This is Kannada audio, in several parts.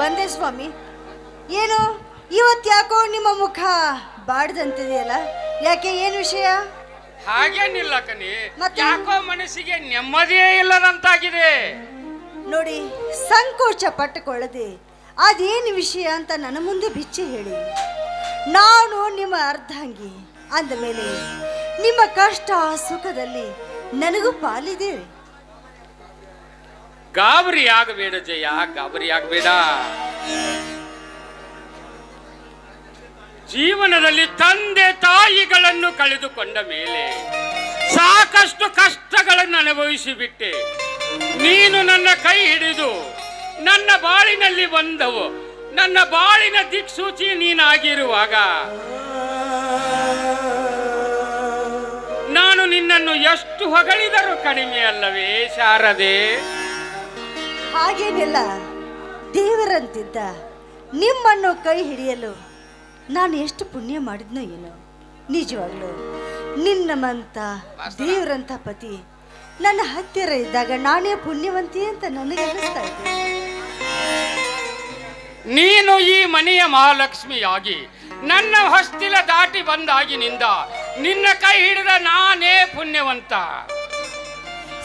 ಬಂದೆ ಸ್ವಾಮಿ. ಏನು ಇವತ್ತು ಯಾಕೋ ನಿಮ್ಮ ಮುಖ ಬಾಡ್ದಂತಿದೆಯಲ್ಲ, ಯಾಕೆ, ಏನು ವಿಷಯ? ಹಾಗೇನಿಲ್ಲ ಕಣಿ, ಯಾಕೋ ಮನಸ್ಸಿಗೆ ನೆಮ್ಮದಿಯೇ ಇಲ್ಲದಂತಾಗಿದೆ. ನೋಡಿ, ಸಂಕೋಚ ಪಟ್ಟುಕೊಳ್ಳದೆ ಅದೇನು ವಿಷಯ ಅಂತ ನನ್ನ ಮುಂದೆ ಬಿಚ್ಚಿ ಹೇಳಿ. ನಾನು ನಿಮ್ಮ ಅರ್ಧಾಂಗಿ ಅಂದ ಮೇಲೆ ನಿಮ್ಮ ಕಷ್ಟ ಸುಖದಲ್ಲಿ ನನಗೂ ಪಾಲಿದೆ. ಗಾಬರಿ ಆಗಬೇಡ ಜಯ, ಗಾಬರಿ ಆಗಬೇಡ. ಜೀವನದಲ್ಲಿ ತಂದೆ ತಾಯಿಗಳನ್ನು ಕಳೆದುಕೊಂಡ ಮೇಲೆ ಸಾಕಷ್ಟು ಕಷ್ಟಗಳನ್ನು ಅನುಭವಿಸಿ ಬಿಟ್ಟೆ. ನೀನು ನನ್ನ ಕೈ ಹಿಡಿದು ನನ್ನ ಬಾಳಿನಲ್ಲಿ ಬಂದವು, ನನ್ನ ಬಾಳಿನ ದಿಕ್ಸೂಚಿ ನೀನಾಗಿರುವಾಗ ನಾನು ನಿನ್ನನ್ನು ಎಷ್ಟು ಹೊಗಳಿದರೂ ಕಡಿಮೆ ಅಲ್ಲವೇ ಶಾರದೆ? ಹಾಗೇನಿಲ್ಲ, ದೇವರಂತಿದ್ದ ನಿಮ್ಮನ್ನು ಕೈ ಹಿಡಿಯಲು ನಾನು ಎಷ್ಟು ಪುಣ್ಯ ಮಾಡಿದ್ನೋ ಏನೋ. ನಿಜವಾಗ್ಲು ನಿನ್ನಮಂತ ದೇವರಂತ ಪತಿ ನನ್ನ ಹತ್ತಿರ ಇದ್ದಾಗ ನಾನೇ ಪುಣ್ಯವಂತಿ ಅಂತ ನನಗೆ ಅನಿಸ್ತಾ ಇದೆ. ನೀನು ಈ ಮನೆಯ ಮಹಾಲಕ್ಷ್ಮಿಯಾಗಿ ನನ್ನ ಹೊಸ್ತಿಲ ದಾಟಿ ಬಂದಾಗಿನಿಂದ ನಿನ್ನ ಕೈ ಹಿಡಿದ ನಾನೇ ಪುಣ್ಯವಂತ.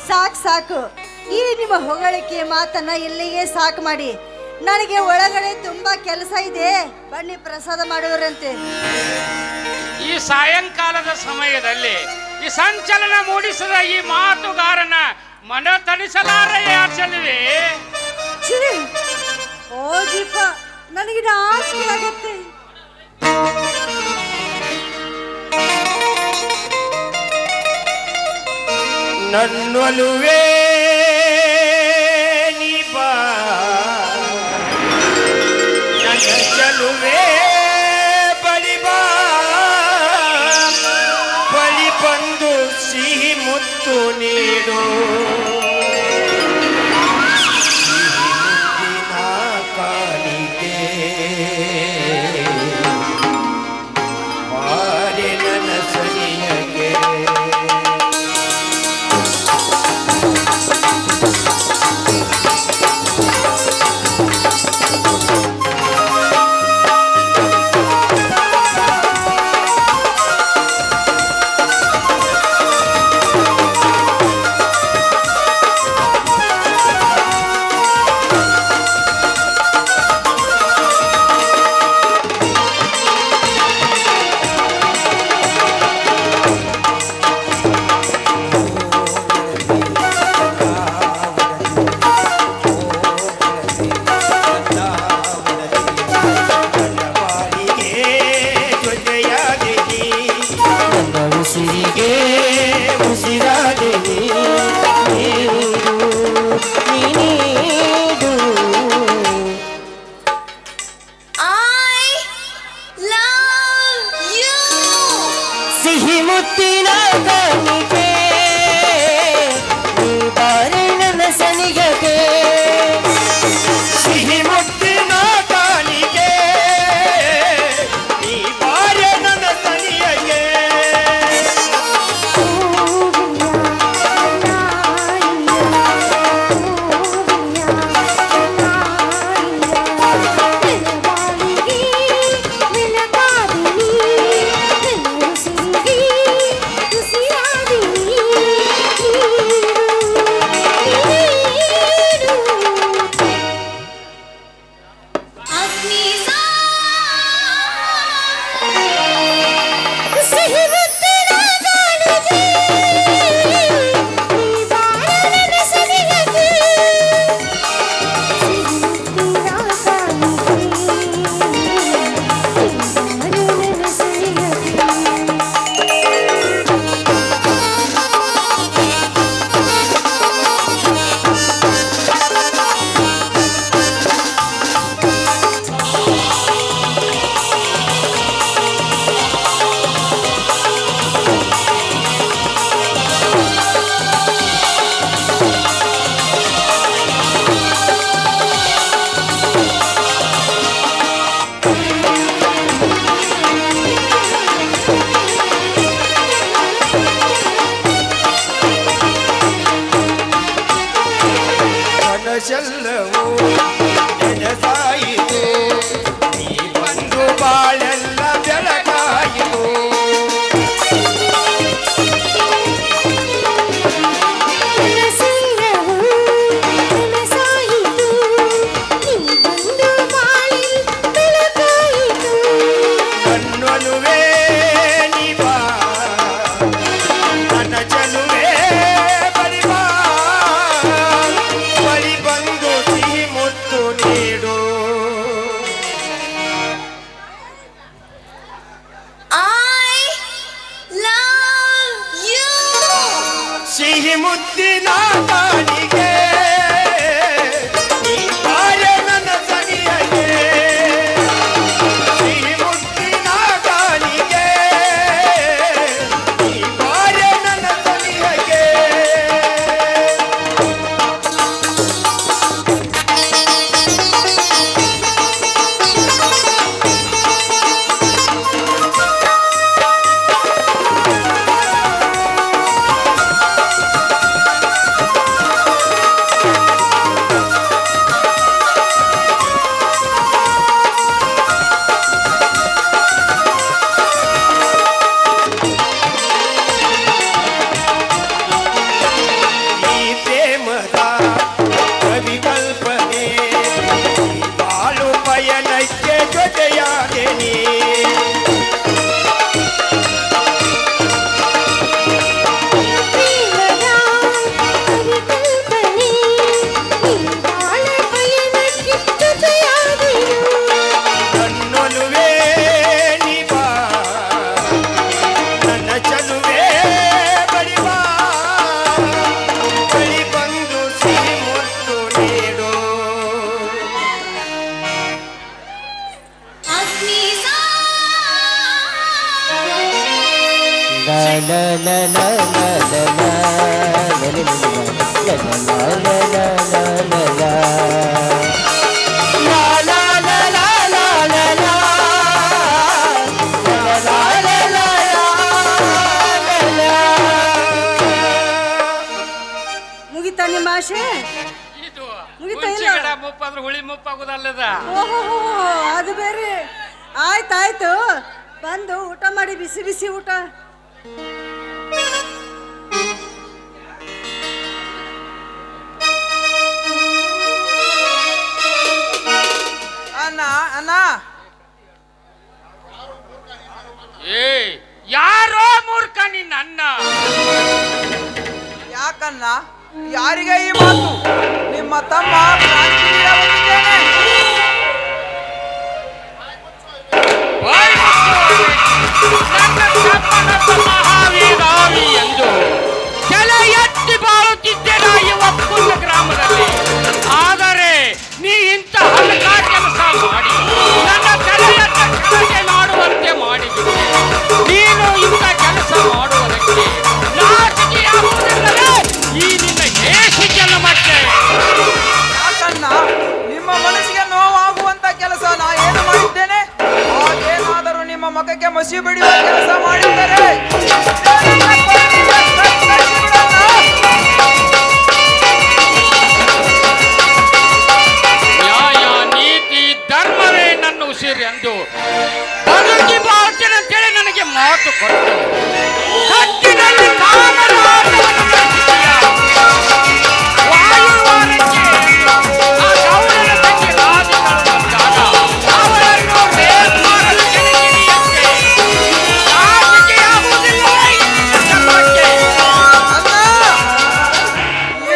ಸಾಕು ಸಾಕು, ಈ ನಿಮ್ಮ ಹೊಗಳಿಕೆ ಮಾತನ್ನ ಇಲ್ಲಿಗೆ ಸಾಕು ಮಾಡಿ. ನನಗೆ ಒಳಗಡೆ ತುಂಬಾ ಕೆಲಸ ಇದೆ, ಬನ್ನಿ ಪ್ರಸಾದ ಮಾಡುವರಂತೆ. ಈ ಸಾಯಂಕಾಲದ ಸಮಯದಲ್ಲಿ ಈ ಸಂಚಲನ ಮೂಡಿಸಿದ ಈ ಮಾತುಗಾರನ ಮನ ತಣಿಸಲಾರೆಯೇ ಆಚಲಿವೆ. ಓ ದೀಪ, ನನಗೆ ಆಸೆ ಆಗತ್ತೆ. ನನ್ನೊಲುವೆ ನೀಪಾ, ನನ್ನ ಚಲುವೆ ಬಳಿಬಾ, ಬಳಿ ಬಂದು ಸಿಹಿ ಮುತ್ತು ನೀಡು. ಕಾಲಿಗೆ ಮಾರೆ ನನ್ನ ಸನಿಯಗೆ ಚೆಲ್ಲವು ನೆನೆಸಾಯಿ ಮುಗಿತಾ ನಿಮ್ಮ ಆಶೆ? ಇದು ಮುಗಿತಾ ಇಲ್ಲ? ಹುಂಚಿ ಗಿಡ ಮುಪ್ಪಾದ್ರೆ ಹುಳಿ ಮುಪ್ಪಾಗೋದಲ್ಲದ. ಓಹೋ, ಅದು ಬೇರೆ. ಆಯ್ತಾಯ್ತು, ಬಂದು ಊಟ ಮಾಡಿ, ಬಿಸಿ ಬಿಸಿ ಊಟ. ಅಣ್ಣ ಅಣ್ಣ, ಏ ಯಾರೋ ಮೂರ್ಖ ನಿನ್ನ ಅಣ್ಣ. ಯಾಕಣ್ಣ? ಯಾರಿಗೆ ಈ ಮಾತು? ನಿಮ್ಮ ತಮ್ಮ ಕ್ರಾಂತಿವೀರ ಬಂದಿದ್ದೇನೆ. ನನ್ನ ತಮ್ಮನೊಬ್ಬ ಮಹಾವೀರಾವಿ ಎಂದು ತಲೆ ಎತ್ತಿ ಬಾಳುತ್ತಿದ್ದೇನೆ ಈ ಒಕ್ಕೂಟ ಗ್ರಾಮದಲ್ಲಿ. ಆದರೆ ನೀ ಇಂಥ ಹಲ್ಕ ಕೆಲಸ ಮಾಡಿ ನನ್ನ ತಲೆಯನ್ನ ಕೆಳಗೆ ಮಾಡುವಂತೆ ಮಾಡಿಬಿಟ್ಟೆ. ನೀನು ಇಂಥ ಕೆಲಸ ಮಾಡುವುದಕ್ಕೆ ನಾಚಿಕೆಯಾಗುವುದಿಲ್ಲವೇ ಈ ನಿನ್ನ ಏಸು ಜನ್ಮಕ್ಕೆ? ಯಾಕಣ್ಣ, ನಿಮ್ಮ ಮನಸ್ಸಿಗೆ ನೋವಾಗುವಂತ ಕೆಲಸ ನಾ ಏನು ಮಾಡಿದ್ದೇನೆ? ಹಾಗೇನಾದರೂ ನಿಮ್ಮ ಮಗಕ್ಕೆ ಮಸಿ ಬಿಡುವ ಕೆಲಸ ಮಾಡಿದ್ದರೆ ನ್ಯಾಯ ನೀತಿ ಧರ್ಮವೇ ನನ್ನ ಉಸಿರು ಎಂದು ಬದುಕಿ ಬಾಳ್ತೇನೆ ಅಂತೇಳಿ ನನಗೆ ಮಾತು ಕೊಟ್ಟು ಕತ್ತಿನಲ್ಲಿ ಕಾಮರಾಟವನ್ನು ನಡೆಸಿದ್ದೀಯ. ವಾಯುವಾರಕ್ಕೆ ಆ ಗೌರವ ತಂಗಿ ರಾಜಗಳು ಬಂದಾಗ ಅವರನ್ನು ರೇಪ್ ಮಾಡಲು ಕೆಣಕಿದೆಯಂತೆ. ನಾಚಿಕೆಯಾಗುವುದಿಲ್ಲವೇ ಈ ನಿನ್ನ ಜನ್ಮಕ್ಕೆ? ಅಣ್ಣ,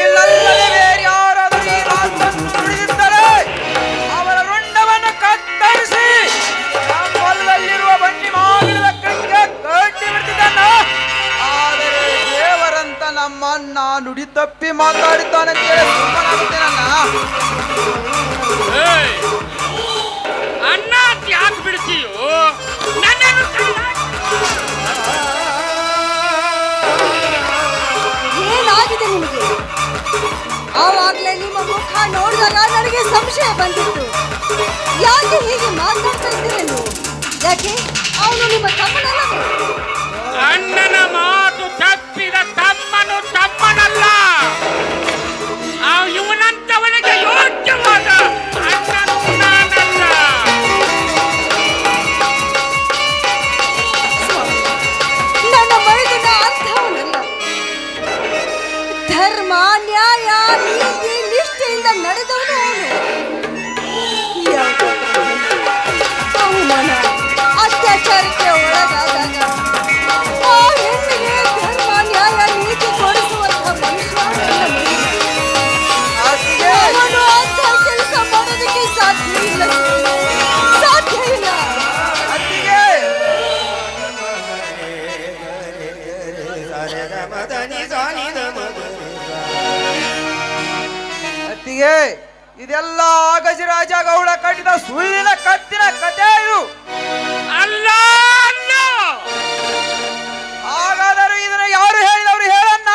ಇಲ್ಲಲ್ಲದೆ ಬೇರೆ ಯಾರಾದರೂ ಈ ಮಾತನ್ನು ನುಡಿದಿದ್ದರೆ ಅವರ ರುಂಡವನ್ನು ಕತ್ತರಿಸಿ ಹೊಲದಲ್ಲಿರುವ ಬನ್ನಿ ಮಾಗಿದ ಕೈಗೆ ಕಟ್ಟಿ ಬಿಡ್ತಿದ್ದಾನ. ಆದರೆ ದೇವರಂತ ನಮ್ಮನ್ನ ನುಡಿ ತಪ್ಪಿ ಮಾತಾಡಿದ್ದಾನೆ ಅಂತೇಳಿ ಸುಮ್ಮನಾಗುತ್ತೇನಣ್ಣ. ಏಯ್, ಅಣ್ಣ ಅಂತ ಯಾಕೆ ಬಿಡ್ತೀಯೋ? ನನ್ನನ್ನು ಏನಾಗಿದೆ ನಿಮಗೆ? ಆವಾಗಲೇ ನಿಮ್ಮ ಮುಖ ನೋಡಿದಾಗ ನನಗೆ ಸಂಶಯ ಬಂದಿತ್ತು. ಯಾಕೆ ಹೀಗೆ ಮಾತಾಡ್ತಾ ಇದ್ದೀರ ನೀವು? ಯಾಕೆ ಅವನು ನಿಮ್ಮ ತಮ್ಮನಲ್ಲವೇ? ಅಣ್ಣನ ಮಾತು ತಪ್ಪಿದ ತಮ್ಮನು ತಮ್ಮನಲ್ಲ. ಇವನಂತವನಿಗೆ ಯೋಗ್ಯವಾದ ಅಣ್ಣನು ನಾನಲ್ಲ. ನನ್ನ ಮೈದುನ ಅಂಥವನಲ್ಲ. ಧರ್ಮ, ನ್ಯಾಯ, ನೀತಿ, ನಿಷ್ಠೆಯಿಂದ ನಡೆದವನು ಅವಮಾನ, ಅತ್ಯಾಚಾರಕ್ಕೆ ಒಳಗಾದಾಗ ಆ ಹೆಣ್ಣಿಗೆ ಧರ್ಮ, ನ್ಯಾಯ, ನೀತಿ ಕೊಡಿಸುವಂಥ ಮನುಷ್ಯ ನನ್ನ ಮೈದುನ. ಅತ್ತಿಗೆ, ಅವನು ಅಂಥ ಕೆಲಸ ಮಾಡೋದಕ್ಕೆ ಸಾಧ್ಯ ಇಲ್ಲ, ಸಾಧ್ಯ ಇಲ್ಲ. ಅತ್ತಿಗೆ, ಅತ್ತಿಗೆ, ಇದೆಲ್ಲ ಗಜರಾಜ ಗೌಡ ಕಟ್ಟಿದ ಸುಳ್ಳಿನ ಕತ್ತಿನ ಕಥೆ ಇದು. ಅಲ್ಲ ಅಲ್ಲ, ಹಾಗಾದರೂ ಇದನ್ನ ಯಾರು ಹೇಳಿದವರು ಹೇಳಣ್ಣ.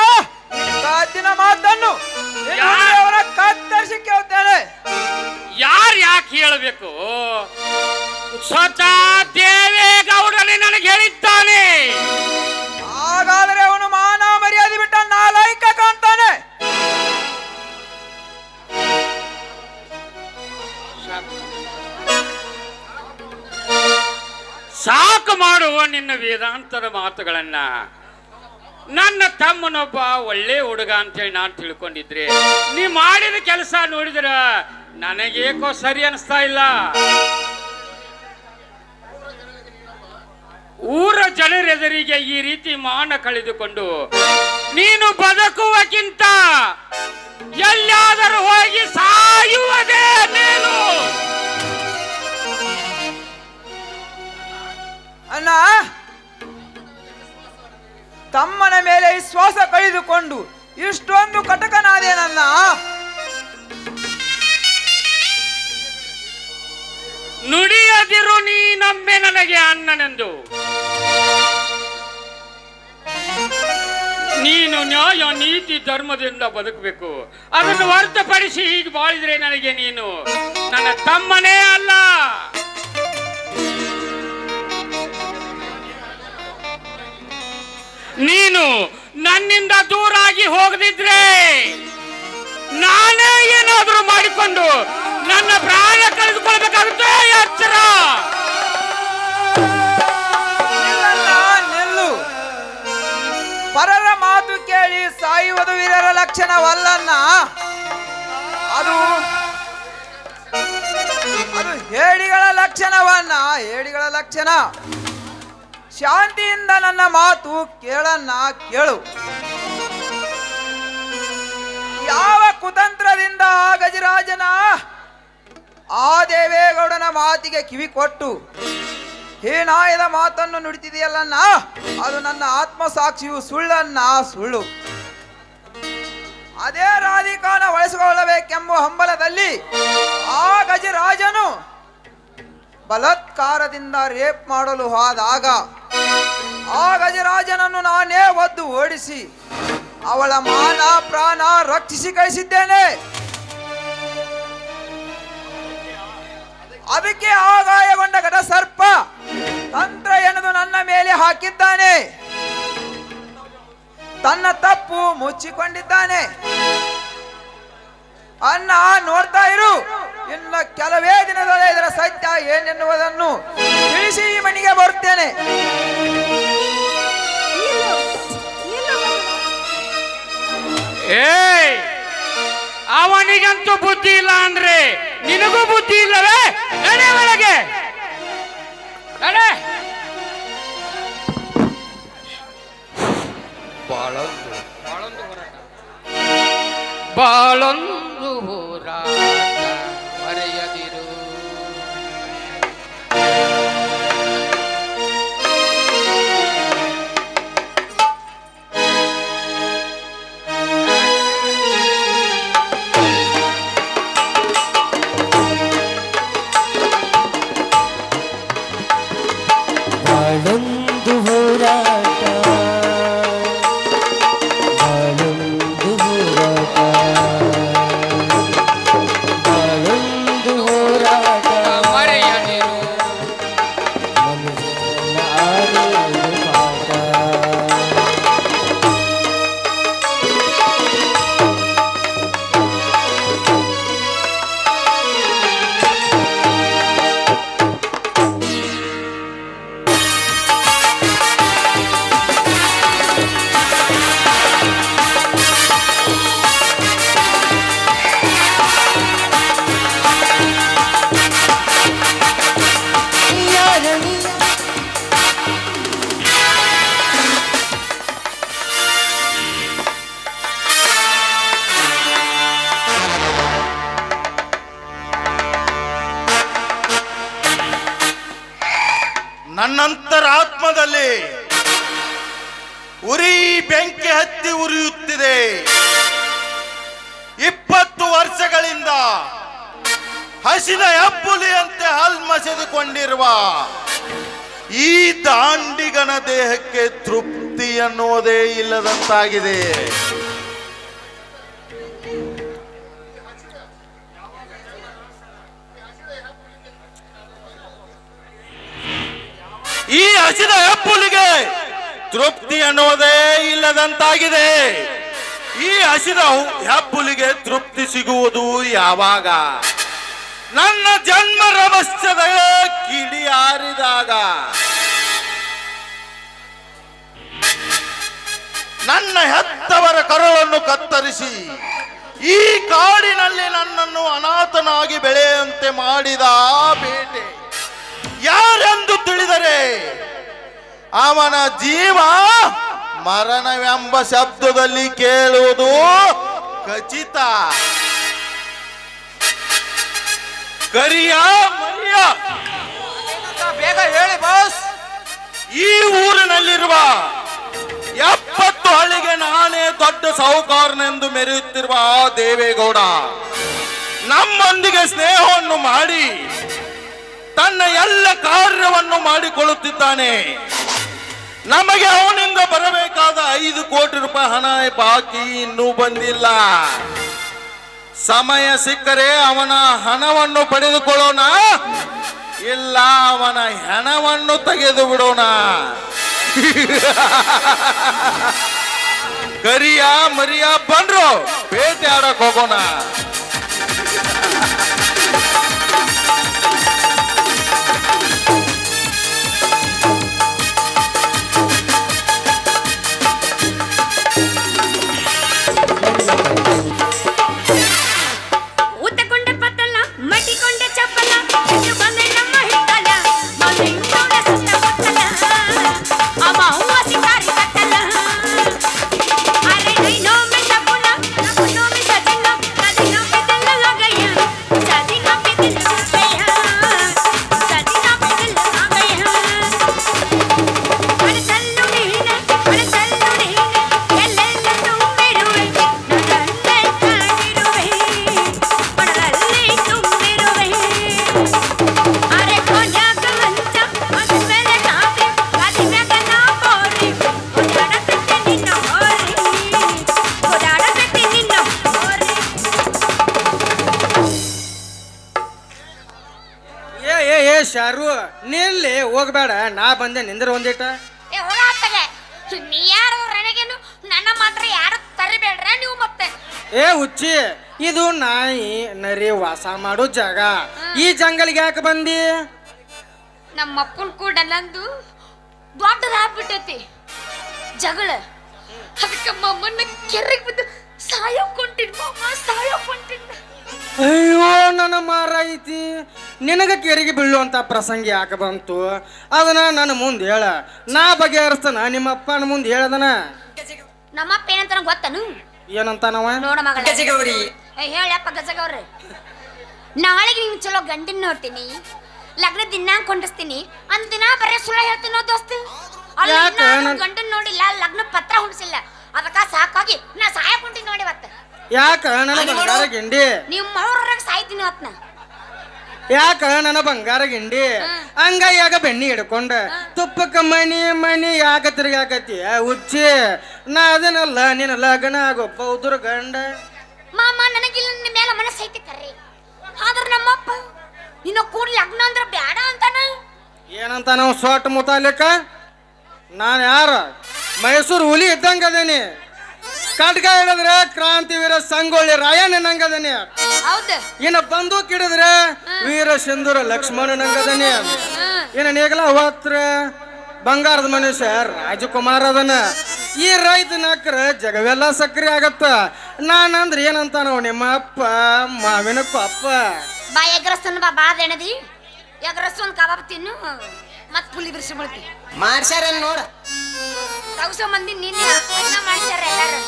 ಈ ಕತ್ತಿನ ಮಾತನ್ನು ಅವರ ಕತ್ತರಿಸಿ ಕೇಳ್ತೇನೆ. ಯಾರು ಯಾಕೆ ಹೇಳಬೇಕು? ಸ್ವತಃ ದೇವೇಗೌಡನೇ ನನಗೆ ಹೇಳಿದ್ದಾನೆ. ಹಾಗಾದರೆ ಅವನು ಮಾನ ಮರ್ಯಾದೆ ಬಿಟ್ಟ ನಾಲಾಯಕ ಕಾಣ್ತಾನೆ. ಸಾಕು ಮಾಡುವ ನಿನ್ನ ವೇದಾಂತದ ಮಾತುಗಳನ್ನ. ನನ್ನ ತಮ್ಮನೊಬ್ಬ ಒಳ್ಳೆ ಹುಡುಗ ಅಂತೇಳಿ ನಾನು ತಿಳ್ಕೊಂಡಿದ್ರೆ ನೀ ಮಾಡಿದ ಕೆಲಸ ನೋಡಿದ್ರ ನನಗೇಕೋ ಸರಿ ಅನಿಸ್ತಾ ಇಲ್ಲ. ಊರ ಜನರೆದುರಿಗೆ ಈ ರೀತಿ ಮಾನ ಕಳೆದುಕೊಂಡು ನೀನು ಬದುಕುವಕ್ಕಿಂತ ಎಲ್ಲಾದರೂ ಹೋಗಿ ಸಾಯುವುದೇ ಮೇಲು. ಅಣ್ಣ, ತಮ್ಮನ ಮೇಲೆ ವಿಶ್ವಾಸ ಕಳೆದುಕೊಂಡು ಇಷ್ಟೊಂದು ಕಟಕನಾದೇನನ್ನ. ನುಡಿಯದಿರು ನೀ ನಮ್ಮೆ ನನಗೆ ಅಣ್ಣನೆಂದು. ನೀನು ನ್ಯಾಯ ನೀತಿ ಧರ್ಮದಿಂದ ಬದುಕಬೇಕು. ಅದನ್ನು ಹೊರತುಪಡಿಸಿ ಹೀಗೆ ಬಾಳಿದ್ರೆ ನನಗೆ ನೀನು ನನ್ನ ತಮ್ಮನೇ ಅಲ್ಲ. ನೀನು ನನ್ನಿಂದ ದೂರಾಗಿ ಹೋಗದಿದ್ರೆ ನಾನೇ ಏನಾದರೂ ಮಾಡಿಕೊಂಡು ನನ್ನ ಪ್ರಾಣ ಕಳೆದುಕೊಳ್ಬೇಕಾಗುತ್ತೆ. ಎಚ್ಚರ. ನಿಲ್ಲು. ಪರರ ಮಾತು ಕೇಳಿ ಸಾಯುವುದು ವೀರರ ಲಕ್ಷಣವಲ್ಲನ್ನ. ಅದು ಹೇಡಿಗಳ ಲಕ್ಷಣವನ್ನ. ಹೇಡಿಗಳ ಲಕ್ಷಣ. ಶಾಂತಿಯಿಂದ ನನ್ನ ಮಾತು ಕೇಳನ್ನ ಕೇಳು. ಯಾವ ಕುತಂತ್ರದಿಂದ ಗಜರಾಜನ ಆ ದೇವೇಗೌಡನ ಮಾತಿಗೆ ಕಿವಿ ಕೊಟ್ಟು ಹೀನಾಯದ ಮಾತನ್ನು ನುಡಿತಿದೆಯಲ್ಲನ್ನ, ಅದು ನನ್ನ ಆತ್ಮಸಾಕ್ಷಿಯು ಸುಳ್ಳನ್ನ ಸುಳ್ಳು. ಅದೇ ರಾಧಿಕಾನ ಬಳಸಿಕೊಳ್ಳಬೇಕೆಂಬ ಹಂಬಲದಲ್ಲಿ ಆ ಗಜರಾಜನು ಬಲಾತ್ಕಾರದಿಂದ ರೇಪ್ ಮಾಡಲು ಹೋದಾಗ ಆ ಗಜರಾಜನನ್ನು ನಾನೇ ಒದ್ದು ಓಡಿಸಿ ಅವಳ ಮಾನ ಪ್ರಾಣ ರಕ್ಷಿಸಿ ಕಳಿಸಿದ್ದೇನೆ. ಅದಕ್ಕೆ ಆಗಾಯಗೊಂಡ ಘಟ ಸರ್ಪ ತಂತ್ರ ಎನ್ನುವುದು ನನ್ನ ಮೇಲೆ ಹಾಕಿದ್ದಾನೆ. ತನ್ನ ತಪ್ಪು ಮುಚ್ಚಿಕೊಂಡಿದ್ದಾನೆ. ಅನ್ನ ನೋಡ್ತಾ ಇರು. ಇನ್ನು ಕೆಲವೇ ದಿನದಲ್ಲೇ ಇದರ ಸತ್ಯ ಏನೆನ್ನುವುದನ್ನು ತಿಳಿಸಿ ಈ ಮನೆಗೆ ಬರುತ್ತೇನೆ. ಅವನಿಗಂತೂ ಬುದ್ಧಿ ಇಲ್ಲ ಅಂದ್ರೆ ನಿನಗೂ ಬುದ್ಧಿ ಇಲ್ಲವೇ? ನಡೆ ಒಳಗೆ ನಡೆ. ಬಾಳೊಂದು ಹೋರಾಟ ಮರೆಯದಿರು. ಬಾಳೊಂದು ಹೋರಾಟ, ಬಾಳೊಂದು ಹೋರಾಟ, ಬಾಳೊಂದು ಹೋರಾಟ ಮರೆಯದಿರು. ಮನುಷ್ಯನ ಆಡುವುದು ಪಾಠ. ನನ್ನಂತರಾತ್ಮದಲ್ಲಿ ಉರಿ ಬೆಂಕಿ ಹತ್ತಿ ಉರಿಯುತ್ತಿದೆ. 20 ವರ್ಷಗಳಿಂದ ಹಸಿದ ಹೆಬ್ಬುಲಿಯಂತೆ ಹಲ್ಮಸೆದುಕೊಂಡಿರುವ ಈ ದಾಂಡಿಗನ ದೇಹಕ್ಕೆ ತೃಪ್ತಿ ಅನ್ನೋದೇ ಇಲ್ಲದಂತಾಗಿದೆ. ಈ ಹಸಿದ ಹೆಬ್ಬುಲಿಗೆ ತೃಪ್ತಿ ಅನ್ನೋದೇ ಇಲ್ಲದಂತಾಗಿದೆ. ಈ ಹಸಿದ ಹೆಬ್ಬುಲಿಗೆ ತೃಪ್ತಿ ಸಿಗುವುದು ಯಾವಾಗ? ನನ್ನ ಜನ್ಮ ರಹಸ್ಯದ ಕಿಡಿ ಹಾರಿದಾಗ, ನನ್ನ ಹೆತ್ತವರ ಕರಳನ್ನು ಕತ್ತರಿಸಿ ಈ ಕಾಡಿನಲ್ಲಿ ನನ್ನನ್ನು ಅನಾಥನಾಗಿ ಬೆಳೆಯುವಂತೆ ಮಾಡಿದ ಬೇಟೆ ಯಾರೆಂದು ತಿಳಿದರೆ ಅವನ ಜೀವ ಮರಣವೆಂಬ ಶಬ್ದದಲ್ಲಿ ಕೇಳುವುದು ಖಚಿತ. ಕರಿಯ ಮರಿಯ, ಬೇಗ ಹೇಳಿ ಬಾಸ್. ಈ ಊರಿನಲ್ಲಿರುವ 70 ಹಳ್ಳಿಗೆ ನಾನೇ ದೊಡ್ಡ ಸಾಹುಕಾರನೆಂದು ಮೆರೆಯುತ್ತಿರುವ ಆ ದೇವೇಗೌಡ ನಮ್ಮೊಂದಿಗೆ ಸ್ನೇಹವನ್ನು ಮಾಡಿ ತನ್ನ ಎಲ್ಲ ಕಾರ್ಯವನ್ನು ಮಾಡಿಕೊಳ್ಳುತ್ತಿದ್ದಾನೆ. ನಮಗೆ ಅವನಿಂದ ಬರಬೇಕಾದ 5 ಕೋಟಿ ರೂಪಾಯಿ ಹಣ ಬಾಕಿ ಇನ್ನೂ ಬಂದಿಲ್ಲ. ಸಮಯ ಸಿಕ್ಕರೆ ಅವನ ಹಣವನ್ನು ಪಡೆದುಕೊಳ್ಳೋಣ, ಇಲ್ಲ ಅವನ ಹೆಣವನ್ನು ತೆಗೆದು ಬಿಡೋಣ. ಕರಿಯ ಮರಿಯ ಬಂದ್ರು ಬೇಟೆ ಆಡಕ್ ಹೋಗೋಣ. ಶಾರು ನಿಲ್ಲಿ ಹೋಗ್ಬೇಡ, ನಾ ಬಂದೆ ನಿಂದ್ರ ಒಂದಿಟ. ನೀ ಯಾರು ನನಗೇನು ನನ್ನ ಮಾತ್ರ ಯಾರು ತರಿಬೇಡ್ರ ನೀವು ಮತ್ತೆ. ಹುಚ್ಚಿ, ಇದು ನಾಯಿ ನರಿ ವಾಸ ಮಾಡೋ ಜಾಗ. ಈ ಜಂಗಲ್ಗೆ ಯಾಕೆ ಬಂದಿ? ನಮ್ಮ ಅಪ್ಪನ್ ಕೂಡ ನಂದು ದೊಡ್ಡದಾಗ್ಬಿಟ್ಟೈತಿ ಜಗಳ. ಅದಕ್ಕೆ ಮಮ್ಮನ್ನ ಕೆರೆಗೆ ಬಿದ್ದು ಸಾಯೋಕೊಂಟಿನ್ ಮಮ್ಮ, ಸಾಯೋಕೊಂಟಿನ್. ಅಯ್ಯೋ ನನ್ನ ಮಾರೈತಿ, ನಿನಗ ಕೆರೆಗೆ ಬೀಳುವಂತ ಪ್ರಸಂಗ ಯಾಕೆ ಬಂತು? ಅದನ್ನ ನನ್ನ ಮುಂದೆ ಹೇಳ, ನಾ ಬಗೆಹರಿಸ್ತಾನ. ನಿಮ್ಮ ಅಪ್ಪನ ಮುಂದೆ ಹೇಳದನ. ನಮ್ಮಪ್ಪ ಏನಂತ ಗೊತ್ತನು? ಏನಂತ ನಾವ ನೋಡ ಮಗಳ ಗಜಗೌರಿ. ಹೇಳಪ್ಪ ಗಜಗೌರಿ, ನಾಳೆಗೆ ನಿನ್ ಚಲೋ ಗಂಡಿನ ನೋಡ್ತೀನಿ, ಲಗ್ನ ದಿನ ಕೊಂಡಿಸ್ತೀನಿ ಅಂದ ದಿನ ಬರೀ ಸುಳ್ಳು ಹೇಳ್ತೀನೋ ದೋಸ್ತ. ಗಂಡನ್ ನೋಡಿಲ್ಲ, ಲಗ್ನ ಪತ್ರ ಹೊಂದಿಸಿಲ್ಲ, ಅದಕ್ಕ ಸಾಕಾಗಿ ನಾ ಸಾಯಕೊಂತೀನಿ ನೋಡಿ. ಇವತ್ತ ಯಾಕ ನನ್ನ ಬಂಗಾರ ಗಿಂಡಿ? ನಿಮ್ಮ ಅವ್ರಾಗ ಸಾಯ್ತೀನಿ ಹೊತ್ನ. ಯಾಕ ನನ್ನ ಬಂಗಾರ ಗಿಂಡಿ? ಹಂಗಾಗ ಬೆಣ್ಣಿ ಹಿಡ್ಕೊಂಡ ತುಪ್ಪಕ್ಕ ಮನಿ ಮನಿ ಯಾಕ ತಿರ್ಗಾಕತಿ ಹುಚ್ಚಿ? ನಾ ಅದನ್ನಲ್ಲ ನಿನ್ನ ಲಗ್ನ ಆಗೋಪ್ಪ ಉದುರು ಗಂಡ. ಮಾಮ ನನಗಿಲ್ಲ ನಿನ್ನ ಮೇಲೆ ಮನಸ್ಸು ಐತಿ ಕರ್ರಿ, ಆದ್ರ ನಮ್ಮಪ್ಪ ನಿನ್ನ ಕೂಡ ಲಗ್ನ ಅಂದ್ರ ಬ್ಯಾಡ ಅಂತಾನ. ಏನಂತ ನಾವು ಸೊಟ್ಟ ಮುತಾಲಿಕ? ನಾನು ಯಾರ? ಮೈಸೂರು ಹುಲಿ ಇದ್ದಂಗ ಅದೇನಿ. ಕಟ್ಗ ಹಿಡಿದ್ರೆ ಕ್ರಾಂತಿವೀರ ಸಂಗೊಳ್ಳಿ ರಾಯಣ್ಣ ನಂಗದನಿ. ಇನ್ನ ಬಂದೂಕ್ ಹಿಡಿದ್ರೆ ವೀರ ಸಿಂಧೂರ ಲಕ್ಷ್ಮಣ ನಂಗದನಿ. ಇನ್ನ ನೇಗಲ ಹೊತ್ರ ಬಂಗಾರದ ಮನುಷ್ಯ ರಾಜಕುಮಾರ್ ಅದನ. ಈ ರೈತ ನಕ್ರ ಜಗವೆಲ್ಲ ಸಕ್ರಿ ಆಗತ್ತ. ನಾನಂದ್ರ ಏನಂತ ನಾವು ನಿಮ್ಮ ಅಪ್ಪ ಮಾವಿನ ಕೊಪ್ಪ. ಬಾ ಎಗ್ರಸ್ತನ ಬಾ ಬಾದ ಎಣದಿ ಎಗ್ರಸ್ ಒಂದ್ ಕಬಾಬ್ ತಿನ್ನು ಮತ್ ಪುಲಿ ಬಿರ್ಸಿ ಬಿಡ್ತಿ ಮಾಡ್ಸ್ಯಾರ ನೋಡ. ತಗಸೋ ಮಂದಿ ನಿನ್ನೆ ಅನ್ನ ಮಾಡ್ಸ್ಯಾರ ಎಲ್ಲಾರು.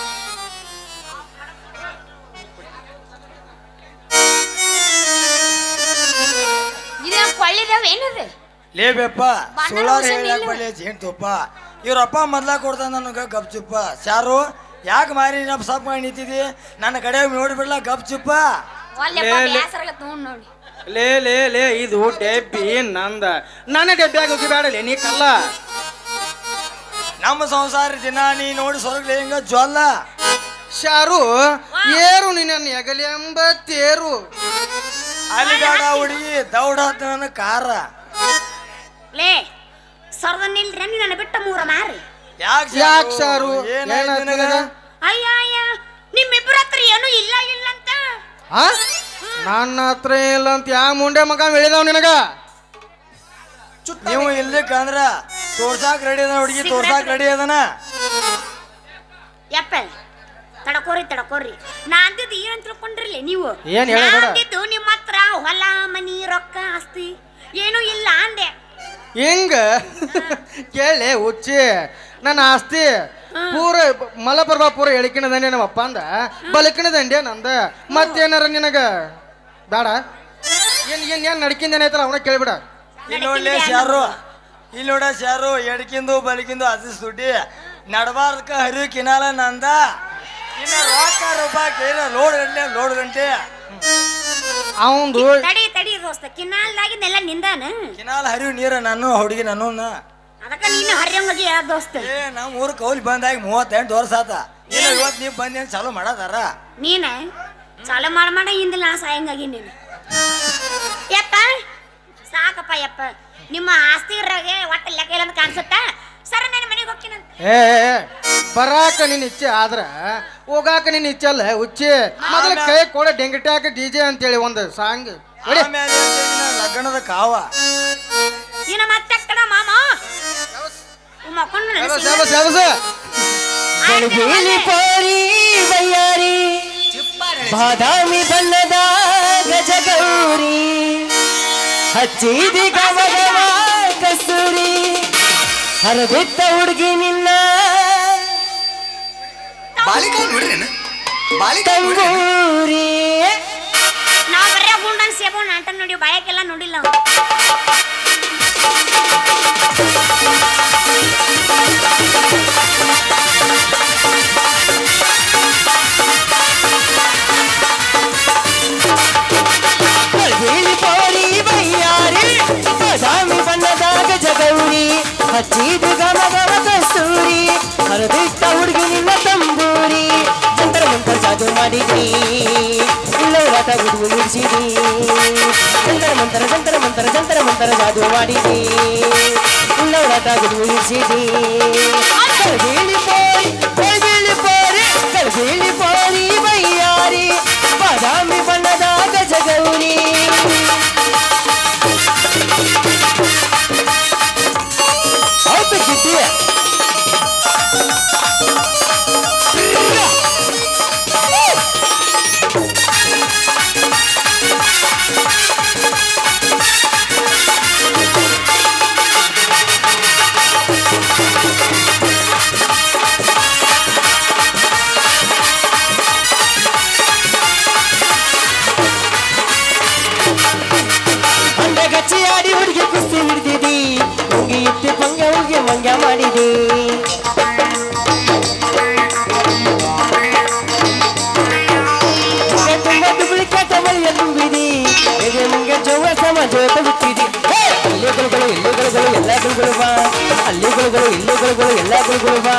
ಇದೇನ್ ಕೊಳ್ಳಿದಾವ ಏನದು? ಲೇಬೇಪ್ಪ ಸುಳ್ಳಾರ ಹೇಳಕ್ ಬಳ್ಳಿ ಜೇನ್ತುಪ್ಪ. ಇವ್ರಪ್ಪ ಮೊದ್ಲ ಕೊಡ್ತಾನ ನನಗ ಗಪ್ ಚುಪ್ಪ. ಸಾರು ಯಾಕೆ ಮಾರಿ ನಮ್ ಸಪ್ ಮಾಡಿ ನಿಂತಿದಿ? ನನ್ನ ಕಡೆ ನೋಡ್ಬಿಡ್ಲ ಗಪ್ ಚುಪ್ಪ. ನೋಡಿ ಲೇ ಲೇ ಲೇ, ಇದು ಡೆಬ್ಬಿ ನಂದ. ನನ್ನ ಡೆಬ್ಬಿಯಾಗ ಹೋಗಿಬೇಡಲೇ ನೀ ಕಲ್ಲ. ನಮ್ಮ ಸಂಸಾರ ದಿನ ನೀ ನೋಡಿ ಸೊರಗ್ಲಿ ಹಿಂಗ ಜ್ವಲ್ಲ. ಶಾರು ಏರು ನಿನ್ನ ಎಗಲಿ ಎಂಬ ತೇರು. ಅಲಿಗಾಡ ಹುಡುಗಿ ದೌಡ ನನ್ನ ಕಾರ. ಲೇ ಸರ್ದ ನಿಲ್ರಿ ನನ್ನ ಬಿಟ್ಟ ಮೂರ ಮಾರಿ. ಯಾಕೆ ಶಾರು? ಅಯ್ಯ ಅಯ್ಯ ನಿಮ್ಮಿಬ್ಬರ ಹತ್ರ ಏನು ಇಲ್ಲ ಇಲ್ಲ ಅಂತ. ನನ್ನ ಹತ್ರ ಇಲ್ಲ ಅಂತ ಯಾ ಮುಂಡೆ ಮಗ ಹೇಳಿದವ್ ನಿನಗ? ನೀವು ಇಲ್ಲಕ್ಕ ಅಂದ್ರ ತೋರ್ಸಾಕ್ ರೆಡಿ ಅದ ಹುಡುಗಿ, ತೋರ್ಸಾಕ್ ರೆಡಿ ಅದನ. ಯಪ್ಪ ತಡಕೋರಿ ತಡಕೋರಿ, ನಾ ಅಂದಿದ್ದು ಏನ್ ತಿಳ್ಕೊಂಡ್ರಿಲ್ಲ ನೀವು? ಏನ್ ಅಂದಿದ್ದು ನಿಮ್ಮ ಹತ್ರ ಹೊಲ ಮನಿ ರೊಕ್ಕ ಆಸ್ತಿ ಏನು ಇಲ್ಲ ಅಂದೆ. ಹಿಂಗ ಕೇಳಿ ಹುಚ್ಚಿ, ನನ್ನ ಆಸ್ತಿ ಪೂರ ಮಲಪ್ರಭಾ ಪೂರ ಎಳಕಿನ ದಂಡೆ ನಮ್ಮ ಅಪ್ಪ ಅಂದ, ಬಲಕಿನ ದಂಡೆ ನಂದ. ಮತ್ತೇನಾರ ನಿನಗ ಬೇಡ? ಏನ್ ಏನ್ ಏನ್ ನಡ್ಕಿಂದ ಏನೈತಲ್ಲ ಅವನ ಕೇಳ್ಬಿಡ. ಇಲ್ಲಿ ಶಾರು, ಇಲ್ಲಿ ನೋಡ ಶಾರು, ಎಡಕಿಂದು ಬಲಕಿಂದು ಹಸಿ ಸುಡ್ಡಿ ನಡಬಾರ್ದಕ್ಕ ಹರಿವು ಕಿನಾಲ ನಂದ. ಇನ್ನ ರೊಕ್ಕ ರೂಪಾಯಿ ಲೋಡ್ ಗಂಟೆ ಅವಂದು ತಡಿ ತಡಿ ದೋಸ್ತ, ಕಿನಾಲ್ದಾಗಿನೆಲ್ಲ ನಿಂದಾನ. ಕಿನಾಲ್ ಹರಿವು ನೀರ ನಾನು ಹುಡುಗಿ ನಾನು ಅದಕ್ಕ ನೀನು ಹರ್ಯಂಗಾಗಿ ಹೇಳ ದೋಸ್ತ. ಏ ನಮ್ಮ ಊರು ಕೌಲಿ ಬಂದಾಗಿ 38 ವರ್ಷ ಆತ. ಏನು ಇವತ್ತು ನೀವು ಬಂದೇನು ಚಾಲು ಮಾಡದಾರ? ನೀನ ಚಾಲು ಮಾಡ ಹಿಂದಿಲ್ಲ ನಾ ಸಾಯಂಗಾಗಿ ನೀನು. ಯಪ್ಪ ಸಾಕಪ್ಪ ಯಪ್ಪ, ನಿಮ್ಮ ಆಸ್ತಿರಾಗೆ ಒಟ್ಟು ಲೆಕ್ಕ ಇಲ್ಲ ಅಂತ ಕಾಣಿಸುತ್ತ. ಸರ್ ನಾನು ಮನೆಗೆ ಹೋಗ್ತೀನಿ. ಬರಾಕ ನಿನ್ನ ಇಚ್ಛೆ ಆದ್ರ ಹೋಗಾಕ ನಿನ್ನ ಇಚ್ಛೆ ಅಲ್ಲ ಹುಚ್ಚಿ. ಮೊದಲ ಕೈ ಕೊಡ ಡೆಂಗಟ್ಯಾಕ DJ ಅಂತೇಳಿ ಒಂದು ಸಾಂಗ್ ಲಗ್ನದ ಕಾವ ಇನ್ನ ಮತ್ತೆ ಕಡ ಮಾಮ ಪೋರಿ ಬಯ್ಯಾರಿ ಬಾದಾಮಿ ಬಣ್ಣದ ಗಜಗೌರಿ ಹಚ್ಚಿದಿ ಗಮಗಮ ಕಸ್ತೂರಿ ಹರಬಿದ್ದ ಹುಡುಗಿ ನಿನ್ನ ತಂಗೂರಿ. ನಾವು ಬರೇ ಗುಂಡನ್ ಸೇಬು ನಾಟ ನೋಡಿ ಬಾಯಕ್ಕೆಲ್ಲ ನೋಡಿಲ್ಲ. ಪೋರಿ ಬಯ್ಯಾರಿ ಬಾದಾಮಿ ಬಣ್ಣದ ಗಜಗೌರಿ ಹಚ್ಚಿದು ಗಮ ಗಮ ಕಸ್ತೂರಿ ಹರದಿಟ್ಟ ಹುಡುಗಿ ನಿನ್ನ ತಂಬೂರಿ ಜಂತರ ಮಂತರ ಜಾದು ಮಾಡಿದ್ರಿ ಉಳ್ಳವರಾಟ ಗುಡುಗು ಇಡಿಸಿದಿ ಜಂತರ ಮಂತರ ಜಾದು ಮಾಡಿದಿ ಉಳ್ಳವರಾಟ ಗುಡುಗು ಇಡಿಸಿದಿ ಕಳ್ಬೇಳಿ ಪೋರಿ ಬಯ್ಯಾರಿ ಬಾದಾಮಿ ಬಣ್ಣದ ಗಜಗೌರಿ. ಹೌದು ಗಿಡ್ಡಿ ಗಚ್ಚಿಯಾಡಿ ಹುಡುಗಿ ಕುಸ್ತಿ ಹಿಡ್ದಿದಿ ಹುಡುಗಿ ಇಟ್ಟು ಪಂಗ ಹುಡುಗಿ ಮಂಗ್ಯ ಮಾಡಿದಿ ತುಂಬ ಡುಪ್ಲಿಕೇಟ್ ಮಳೆಯ ತುಂಬಿದಿ ಎದೆ ಮುಂಗೆ ಜೋಗ ಸಮ ಜೋತ ಬಿಟ್ಟಿದಿ. ಅಲ್ಲಿ ಗುಳುಗಳು ಇಲ್ಲಿ ಗುಳುಗಳು ಎಲ್ಲ ಗುಳುಗಳು ಬಾ ಅಲ್ಲಿ ಗುಳುಗಳು ಇಲ್ಲಿ ಗುಳುಗಳು ಎಲ್ಲ ಗುಳುಗಳು ಬಾ.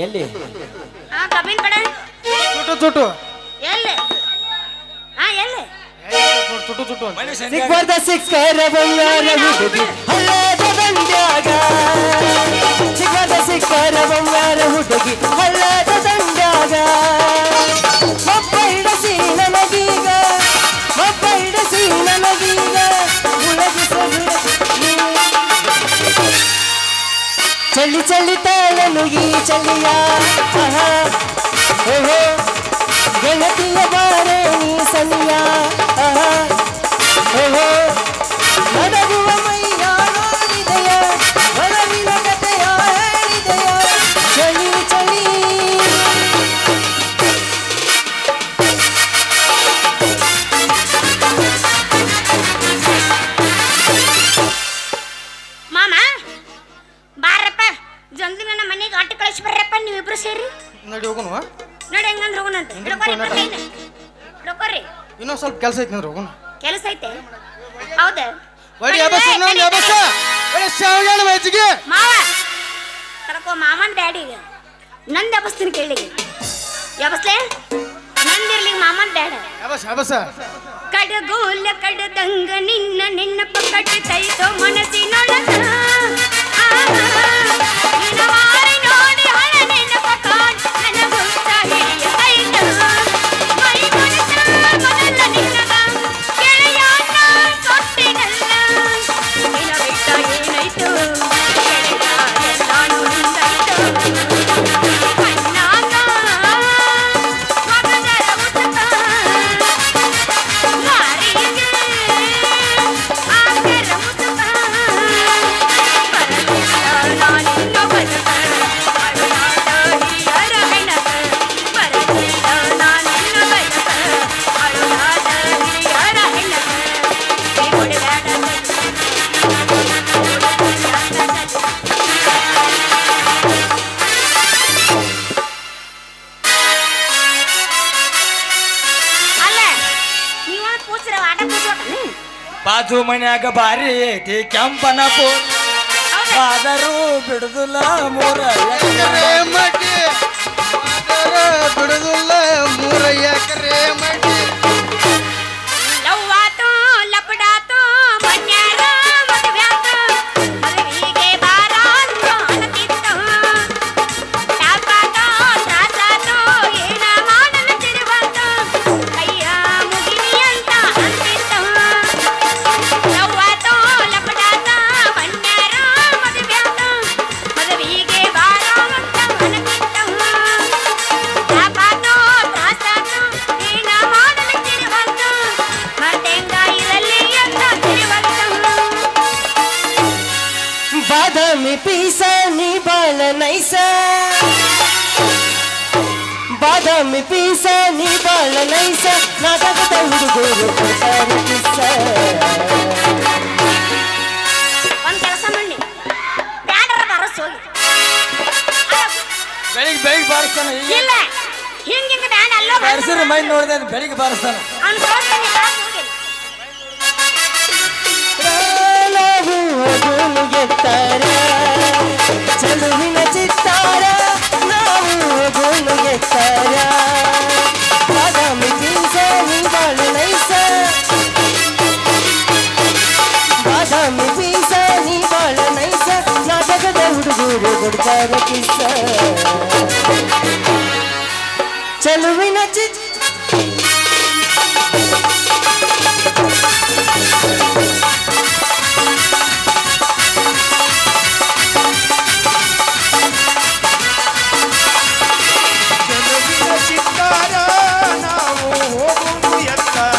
ಎಲ್ಲಿ ಕಬಿನ್ ಕಡೆ ಚುಟು ಎಲ್ಲಿ ಎಲ್ಲಿ ಸಿಕ್ಬಾರ್ದ ಸಿಕ್ಕರ ಬಂಗಾರ ಹುಡುಗಿ ಹಳ್ಳದ ದಂಡ್ಯಾಗ ಸಿಕ್ಬಾರ್ದ ಸಿಕ್ಕರ ಬಂಗಾರ ಹುಡುಗಿ ಹಳ್ಳದ ದಂಡ್ಯಾಗ ಒಬ್ಬ ಹಿಡಸಿ ನನಗೀಗ ಚಳಿ ಚಳಿ ತಾಳನು ಈ ಚಳಿಯ ಓಹೋ ಗೆಳತಿಯ ಬಾರೆ ನೀ ಸನಿಯ ಓಹೋ ನಡಗುವ ಮೈಯ ನೋಡಿದೆಯ ಒಲವಿನ ಕಥೆಯ ಹೇಳಿದೆಯ ಚಳಿ ಚಳಿ ಮಾಮ ಬಾರಪ್ಪ ಜಲ್ದಿ ನನ್ನ ಮನೆಗೆ ಆಟ ಕಳಿಸಿ ಬರ್ರಪ್ಪ ನೀವಿಬ್ರು ಸೇರಿ ನಡಿ ಹೋಗೋಣ ನೋಡಿ ಹೆಂಗಂದ್ರೆ ಹೋಗೋಣಂತೆ ಹಿಡ್ಕೊರಿ ಇನ್ನೊಂದು ಸ್ವಲ್ಪ ಕೆಲಸ ಐತಿ ಅಂದ್ರೆ ಹೋಗೋಣ ಕೆಲಸ ಐತೆ ಹೌದಾ ಮಾವ ಕರ್ಕೋ ಮಾಮನ್ ಡ್ಯಾಡಿ ನಂದು ಎಬಸ್ತೀನಿ ಕೇಳಿಗೆ ಎಬಸ್ಲೆ ನಂದಿರ್ಲಿ ಮಾಮನ್ ಡ್ಯಾಡ ಕಡಗೋಲ ಕಡದಂಗ ನಿನ್ನ ನೆನಪ ಕಟ್ಟತೈತೋ ಮನಸ್ಸಿನೊಳಗ ನೋಡಿ ಹಳ ನೆನಪ ಕಾಡ್ ನನಗುತ್ತ ಹಿಡಿಯತೈತ ಮೈ ಮನಸ ಮೊದಲ ನಿನ್ನಗ ಗೆಳೆಯಾಟ ಕೊಟ್ಟಿನಲ್ಲ ನಿನ್ನ ಬಿಟ್ಟ ಏನಾಯ್ತು ಗೆಳೆಯ ನಾನು ನಿಂದಾಯ್ತು ಕಣ್ಣಾಗ ಮಗದರ ಮುಸುಕ ಮಾರಿಗೆ ಆಕರ ಮುಸುಕ ಬರಲಿಲ್ಲ ನಾನಿನ್ನ ಬದುಕ ಅಳುನಾಟ ಹಿರಿಯರ ಹೆಣಕ ಬರಲಿಲ್ಲ ನಾನಿನ್ನ ಬದುಕ ಅಳುನಾಟ ಹಿರಿಯರ ಹೆಣಕ ಹೊಡೆದಾಡ ಅಲ್ಲ ನೀವ ಕೂಸ್ರ ಆಟ ಕೂಸ್ರ ಬಾಜು ಮನ್ಯಾಗ ಬಾರಿ ಐತಿ ಕೆಂಪನ ಪೋ ಆದರೂ ಬಿಡುದಿಲ್ಲ ಮೂರ ಎಕರೆ ಮಡಿ ಬಿಡುದಿಲ್ಲ 3 ಎಕರೆ ಮಡಿ ಲವ್ವಾತು ಲಪಡಾತು ಮನ್ಯಾರ ಮದುವ್ಯಾತು ಮದುವಿಗೆ ಬಾರ ಅಂತ ಅನ್ನತಿತ್ತು ತಾಪಾತು ತ್ರಾಸಾತು ಏನ ಮಾಡಲು ತಿರುವಂತು ಕೈಯ ಮುಗಿನಿ ಅಂತ ಅಂತಿತ್ತು ಲವ್ವಾತು ಲಪಡಾತು ಮನ್ಯಾರ ಮದುವ್ಯಾತು ಮದುವಿಗೆ ಬಾರ ಅಂತ ಅನ್ನತಿತ್ತು ತಾಪಾತು ತ್ರಾಸಾತು ಏನ ಮಾಡಲು ತಿರುವಂತು ಮತ್ತೆಂಗ ಇರಲಿ ಅಂತ ತಿರುವಂತು ಬಾದಾಮಿ ಪೀಸ ನೀ ಬಾಳ ನೈಸ ಬಾದಾಮಿ ಪೀಸ ನೀ ಬಾಳ ನೈಸ ನಾಟಕದ ಹುಡುಗರು ಕೊಡ್ತಾರೆ ಕಿಸ್ಸ ಒಂದ್ ಕೆಲಸ ಮಾಡಿ ಬ್ಯಾಡರ ಬರಸ್ ಹೋಗಿ ಬೆಳಿಗ್ಗೆ ಬಾರಿಸ್ತಾನ ಇಲ್ಲ ಹಿಂಗಿಂಗ ಬ್ಯಾಡ ಅಲ್ಲೋ ಬಾರಿಸಿದ್ರೆ ಮೈ ನೋಡಿದೆ ಬೆಳಿಗ್ಗೆ ಬಾರಿಸ್ತಾನ ಅವ್ನು ತೋರ್ಸ್ತಾನೆ ಬಾಸ್ ಹೋಗಿ ನಾವು ಹೋಗೋನು ಎತ್ತಾರ ಚಲುವಿನ ಚಿತ್ತಾರ ನಾವು ಹೋಗೋನು ಎತ್ತಾರ ಬಾದಾಮಿ ಪೀಸ ನೀ ಬಾಳ ನೈಸ ಬಾದಾಮಿ ಪೀಸ ನೀ ಬಾಳ ನೈಸ ನಾಟಕದ ಹುಡುಗರು ಕೊಡ್ತಾರೆ ಕಿಸ್ಸ ಚಲುವಿನ ಚಿತ್ತ ಚಿತ್ತಾರ ನಾವು ಹೋಗುವುದು ಎತ್ತಾರ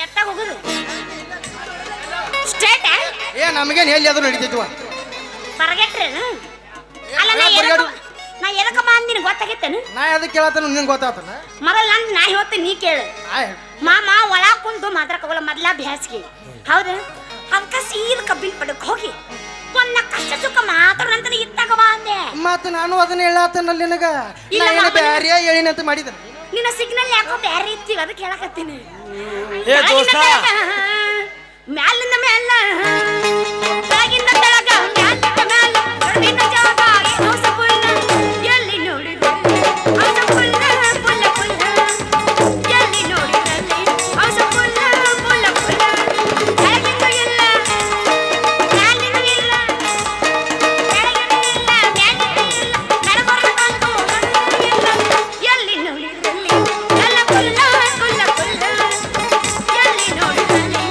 ಎತ್ತ ಹೋಗುದು ಸ್ಟ್ರೇಟ್ ಏ ನಮಗೇನು ಎಲ್ಲಿ ಅದು ನಡೀತಿದ್ವ ಬರಗೆಟ್ರೆ ಅಲ್ಲ ನಾ ಎದಕ್ಕಮ್ಮ ಅಂದಿನ ಗೊತ್ತಾಗಿತ್ತೇನು ನಾ ಅದಕ್ಕೆ ಕೇಳತ್ತನ ನಿಂಗೆ ಗೊತ್ತಾತನ ಮೊದಲ ನಂದು ನಾ ಹೇಳ್ತೀನಿ ನೀ ಕೇಳು ಮಾಮ ಒಳ ಕುಂತು ಮಾತಾಡ್ಕೋಲ್ಲ ಮೊದ್ಲ ಬ್ಯಾಸ್ಗೆ ಹೌದು ಅದಕ್ಕೆ ಸೀದ ಕಬ್ಬಿನ ಪಡಕ್ ಹೋಗಿ ಒಂದ ಕಷ್ಟ ಸುಖ ಮಾತಾಡಂತ ಇತ್ತಾಗ ಬಾ ಅಂದೆ ಮತ್ತ ನಾನು ಅದನ್ನ ಹೇಳತ್ತನಲ್ಲ ನಿನಗ ಇಲ್ಲ ನಾ ಮಾಮ. ಬ್ಯಾರೆ ಹೇಳಿನಂತ ಮಾಡಿದ ನಿನ್ನ ಸಿಗ್ನಲ್ ಯಾಕೋ ಬ್ಯಾರೆ ಇತ್ತೀವಿ ಅದಕ್ಕೆ ಹೇಳಕತ್ತೀನಿ ಏ ದೋಸ್ತ ಮ್ಯಾಲಿಂದ ಮ್ಯಾಲ ಕೆಳಗಿಂದ ತೆಳಗ ಮ್ಯಾಲಿಂದ ಮ್ಯಾಲ ಕಡಿಮಿನ ಜಾಗ ಏನೋ ಸಪುಲ್ಲ ಎಲ್ಲಿ ನೋಡಿದಲ್ಲಿ ಅವನ ಪುಲ್ಲ ಪುಲ್ಲ ಪುಲ್ಲ ಎಲ್ಲಿ ನೋಡಿದಲ್ಲಿ ಅವನ ಪುಲ್ಲ ಪುಲ್ಲ ಪುಲ್ಲ ಕೆಳಗಿಂದ ಇಲ್ಲ ಮ್ಯಾಲಿಂದ ಇಲ್ಲ ಕೆಳಗಿಂದ ಇಲ್ಲ ಮ್ಯಾಲಿಂದ ಇಲ್ಲ ನಡಬರ್ಬೇಕಂತೂ ಇಲ್ಲ ಎಲ್ಲಿ ನೋಡಿದಲ್ಲಿ ಎಲ್ಲ ಪುಲ್ಲ ಪುಲ್ಲ ಪುಲ್ಲ ಎಲ್ಲಿ ನೋಡಿದಲ್ಲಿ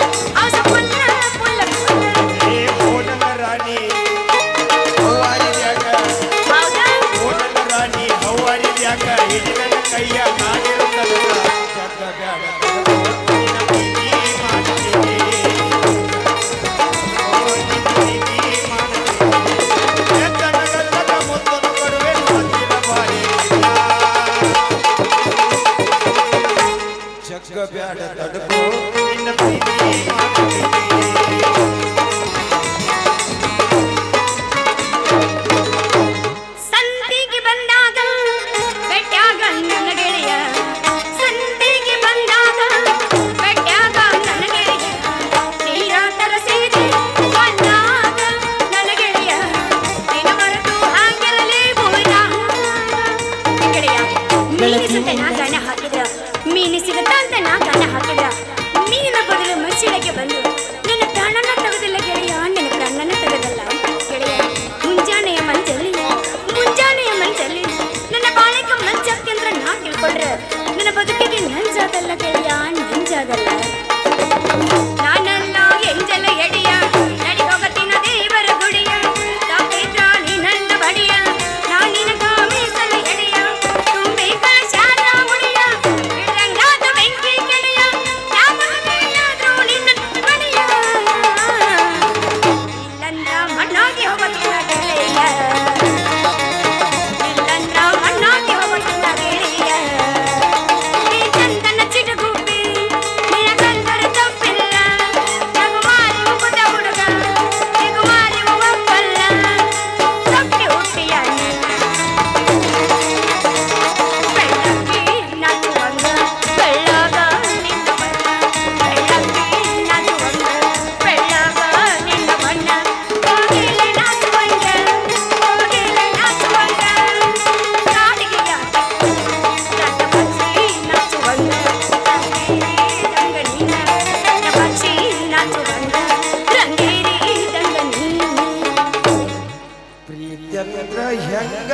ಹೆಂಗ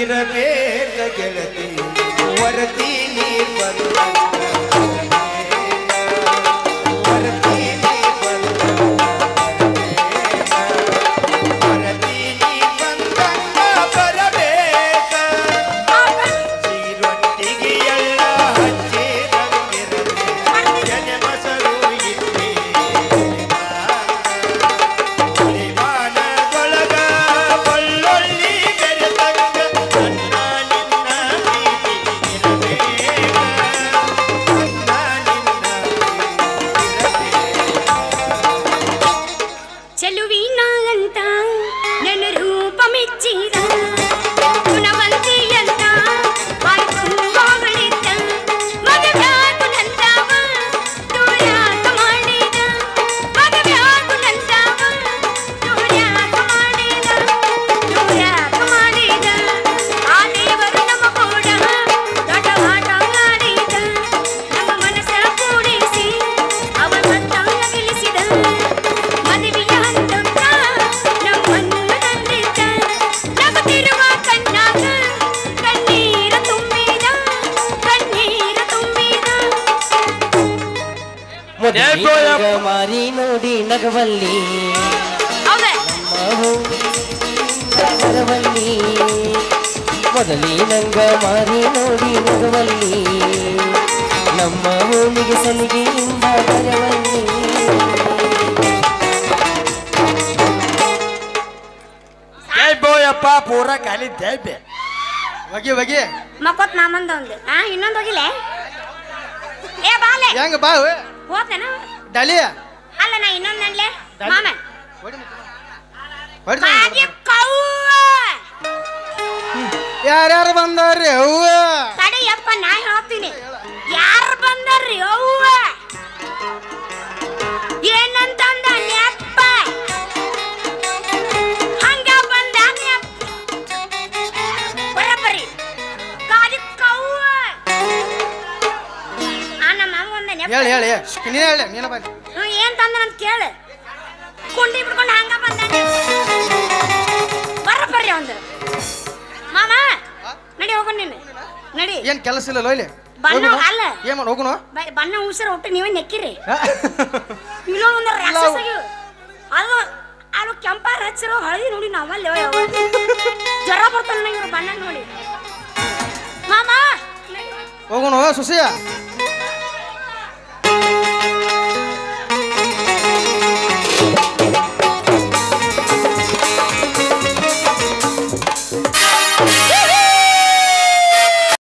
ಇರಬೇಕ ಗೆಳತಿ ವರದಿ ನೀರ್ ಬಂದಂಗ ವರದಿ ನೀರ್ ಬಂದಂಗ ವರದಿ ನೀರ್ ಬಂದಂಗ ಬರಬೇಕ ಸೀರೊಟ್ಟಿಗೆ ಎಲ್ಲ ಹಚ್ಚಿದಂಗಿರಲಿ ಜನ ಮಸರು ಇಲ್ಲಿ ಪರಿಮಾಣದೊಳಗ ಬಳ್ಳೊಳ್ಳಿ ಬೆರೆತಂಗ ನನ್ನ ನಿನ್ನ ಪ್ರೀತಿ ಇರಬೇಕ ನನ್ನ ನಿನ್ನ ಚೆಲುವಿನ ಅಂತ ನನ್ನ ರೂಪ ಮೆಚ್ಚಿದ ಗುಣವಂತಿಯಂತ ಬಾಯಿ ತುಂಬೋಗಳಿದ್ದ ಮದುವ್ಯಾಗು ನಂದವ ದೂರ್ಯಾಗ ಮಾಡಿದ ಮದುವ್ಯಾಗು ನಂದವ ದೂರ್ಯಾಗ ಮಾಡಿದ ದೂರ್ಯಾಗ ಮಾಡಿದ ಆ ದೇವರು ನಮ್ಮ ಕೂಡ ದೊಡ್ಡವಾಟ ಮಾಡಿದ ನಮ್ಮ ಮನಸ್ಸ ಕೂಡಿಸಿ ಅವನ ಮತ್ತವನ್ನ ಗೆಲ್ಲಿಸಿದ ಮದುವೆಯ ಹಂತಕ್ಕ ನಮ್ಮನ್ನು ತಂದಿದ್ದ ನಗುತ್ತಿರುವ ಕಣ್ಣಾಗ ಕಣ್ಣೀರ ತುಂಬಿದ ಕಣ್ಣೀರ ತುಂಬಿದ ಮೊದಲಿನಂಗ ಮಾರಿ ನೋಡಿ ನಗವಲ್ಲಿ ಹೌದೇ ನಗವಲ್ಲಿ ಮೊದಲಿನಂಗ ಮಾರಿ ನೋಡಿ ನಗವಲ್ಲಿ ನಮ್ಮ ಓಣಿಗೆ ಸಲಿಗೆಯಿಂದ ಬರವಲ್ಲಿ ಜೈ ಬೋಯಪ್ಪ ಪೂರ ಖಾಲಿ ದೇಬೆ ಒಗಿ ಒಗಿ ಮಕ್ಕೋತ್ ಮಾಮಂದ ಒಂದು ಇನ್ನೊಂದು ಹೋಗಿಲ್ಲ ಏ ಬಾಲೆ ಹೆಂಗ ಬಾ ಹೋದ್ನ ಡಲಿ ಅಲ್ಲ ನಾ ಇನ್ನೊಂದು ಅನ್ಲೆ ಮಾಮ ಹೊಡಿ ಹಾಗೆ ಕವ್ವ ಯಾರ್ಯಾರು ಬಂದಾರ್ರಿ ಅವ್ವ ತಡೆಯಪ್ಪ ನಾ ಹೇಳ್ತೀನಿ ಯಾರು ಬಂದಾರ್ರಿ ಅವ್ವ ಏನಂತಂದ ನೆಪ್ಪ ಹಂಗ ಬಂದ ನೆಪ್ಪ ಬರಬರಿ ಗಾಡಿ ಕವ್ವ ನಮ್ಮ ಮಾವ ಒಂದ ನೆಪ್ಪ ಹೇಳಿ ಹೇಳಿ ನೀನೇ ಹೇಳಿ ನೀನ ಬನ್ನಿ ಏನ್ ತಂದ ಅಂತ ಕೇಳು ಕುಂಡಿ ಬಿಡ್ಕೊಂಡು ಹಂಗ ಬಂದ ಬರಬರಿ ಒಂದು ಮಾಮ ನಡಿ ಹೋಗೋಣ ನೀನು ನಡಿ ಏನ್ ಕೆಲಸ ಇಲ್ಲ ಲೋಯ್ಲಿ ಬಣ್ಣ ಅಲ್ಲ ಏನ್ ಮಾಡಿ ಹೋಗುನು ಬಣ್ಣ ಉಸಿರ ಒಟ್ಟು ನೀವೇ ನೆಕ್ಕಿರಿ ಇನ್ನೊಂದು ರಾಕ್ಷಸ ಅದು ಅದು ಕೆಂಪಾರ ಹಚ್ಚಿರೋ ಹಳದಿ ನೋಡಿ ನಾವಲ್ಲಿ ಜ್ವರ ಬರ್ತಾನೆ ಇವ್ರು ಬಣ್ಣ ನೋಡಿ ಮಾಮ ಹೋಗುನು ಸುಸಿಯ